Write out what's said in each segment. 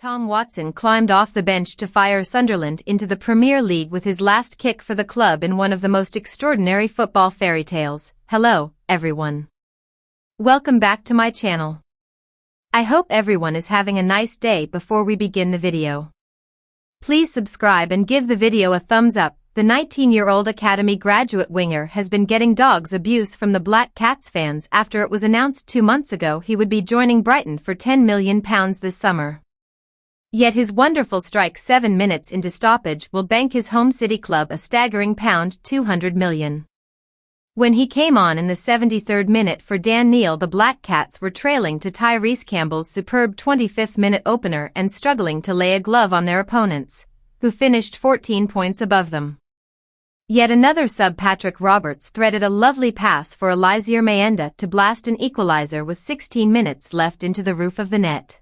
Tom Watson climbed off the bench to fire Sunderland into the Premier League with his last kick for the club in one of the most extraordinary football fairy tales. Hello, everyone. Welcome back to my channel. I hope everyone is having a nice day. Before we begin the video, please subscribe and give the video a thumbs up. The 19-year-old academy graduate winger has been getting dogs abuse from the Black Cats fans after it was announced 2 months ago he would be joining Brighton for £10 million this summer. Yet his wonderful strike 7 minutes into stoppage will bank his home city club a staggering £200 million. When he came on in the 73rd minute for Dan Neil, the Black Cats were trailing to Tyrese Campbell's superb 25th minute opener and struggling to lay a glove on their opponents, who finished 14 points above them. Yet another sub, Patrick Roberts, threaded a lovely pass for Eliezer Mayenda to blast an equalizer with 16 minutes left into the roof of the net.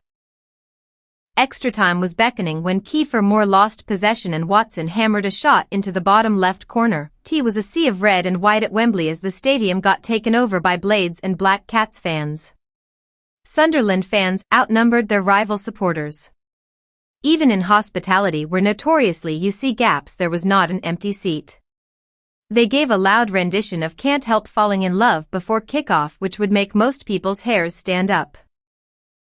Extra time was beckoning when Kiefer Moore lost possession and Watson hammered a shot into the bottom left corner. It was a sea of red and white at Wembley as the stadium got taken over by Blades and Black Cats fans. Sunderland fans outnumbered their rival supporters. Even in hospitality, where notoriously you see gaps, there was not an empty seat. They gave a loud rendition of Can't Help Falling in Love before kickoff, which would make most people's hairs stand up.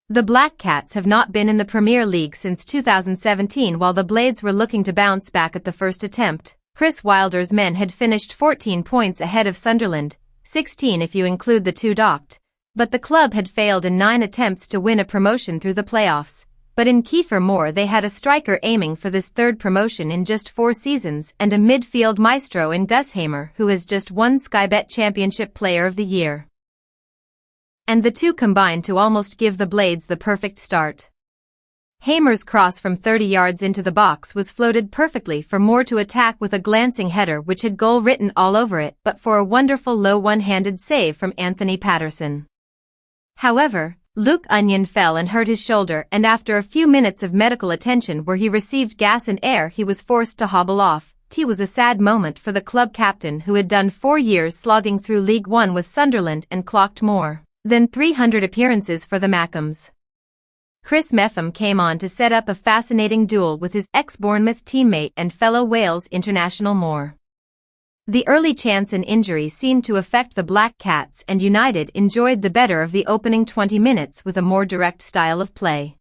The Black Cats have not been in the Premier League since 2017, while the Blades were looking to bounce back at the first attempt. Chris Wilder's men had finished 14 points ahead of Sunderland, 16 if you include the 2 docked, but the club had failed in 9 attempts to win a promotion through the playoffs. But in Kiefer Moore they had a striker aiming for this 3rd promotion in just 4 seasons and a midfield maestro in Gus Hamer, who has just won Sky Bet Championship Player of the Year. And the two combined to almost give the Blades the perfect start. Hamer's cross from 30 yards into the box was floated perfectly for Moore to attack with a glancing header which had goal written all over it, but for a wonderful low one-handed save from Anthony Patterson. However, Luke Onion fell and hurt his shoulder, and after a few minutes of medical attention where he received gas and air, he was forced to hobble off. It was a sad moment for the club captain, who had done 4 years slogging through League One with Sunderland and clocked more than 300 appearances for the Mackems. Chris Meffam came on to set up a fascinating duel with his ex-Bournemouth teammate and fellow Wales international Moore. The early chance and injury seemed to affect the Black Cats, and United enjoyed the better of the opening 20 minutes with a more direct style of play.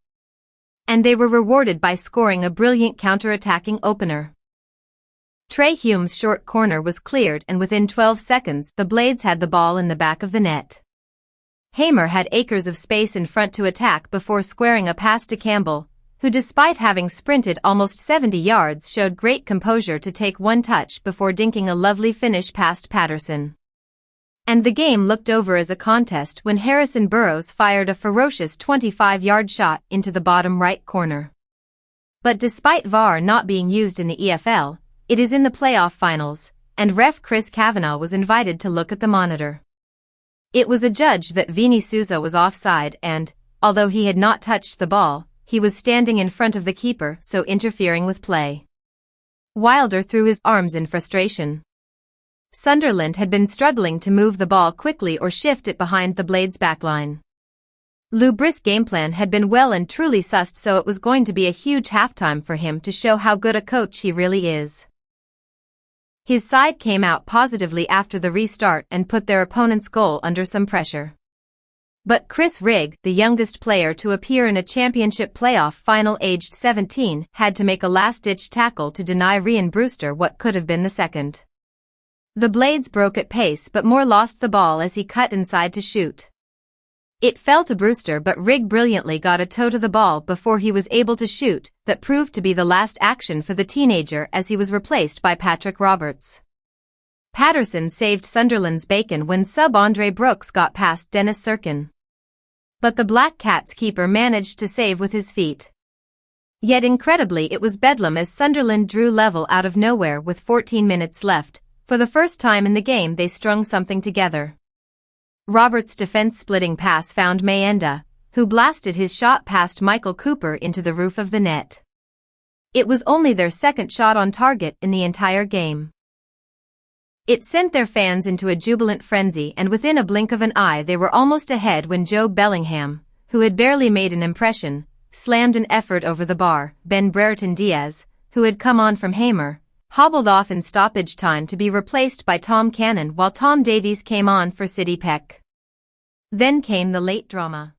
And they were rewarded by scoring a brilliant counter-attacking opener. Trey Hume's short corner was cleared, and within 12 seconds the Blades had the ball in the back of the net. Hamer had acres of space in front to attack before squaring a pass to Campbell, who despite having sprinted almost 70 yards showed great composure to take one touch before dinking a lovely finish past Patterson. And the game looked over as a contest when Harrison Burrows fired a ferocious 25-yard shot into the bottom right corner. But despite VAR not being used in the EFL, it is in the playoff finals, and ref Chris Kavanagh was invited to look at the monitor. It was adjudged that Vini Souza was offside and, although he had not touched the ball, he was standing in front of the keeper, so interfering with play. Wilder threw his arms in frustration. Sunderland had been struggling to move the ball quickly or shift it behind the Blades' backline. Lou Briss' game plan had been well and truly sussed, so it was going to be a huge halftime for him to show how good a coach he really is. His side came out positively after the restart and put their opponent's goal under some pressure. But Chris Rigg, the youngest player to appear in a championship playoff final aged 17, had to make a last-ditch tackle to deny Ryan Brewster what could have been the second. The Blades broke at pace, but Moore lost the ball as he cut inside to shoot. It fell to Brewster, but Rigg brilliantly got a toe to the ball before he was able to shoot. That proved to be the last action for the teenager as he was replaced by Patrick Roberts. Patterson saved Sunderland's bacon when sub Andre Brooks got past Dennis Sirkin. But the Black Cats keeper managed to save with his feet. Yet incredibly it was bedlam as Sunderland drew level out of nowhere with 14 minutes left. For the first time in the game they strung something together. Roberts' defense-splitting pass found Mayenda, who blasted his shot past Michael Cooper into the roof of the net. It was only their second shot on target in the entire game. It sent their fans into a jubilant frenzy, and within a blink of an eye they were almost ahead when Joe Bellingham, who had barely made an impression, slammed an effort over the bar. Ben Brereton Diaz, who had come on from Hamer, hobbled off in stoppage time to be replaced by Tom Cannon while Tom Davies came on for City Peck. Then came the late drama.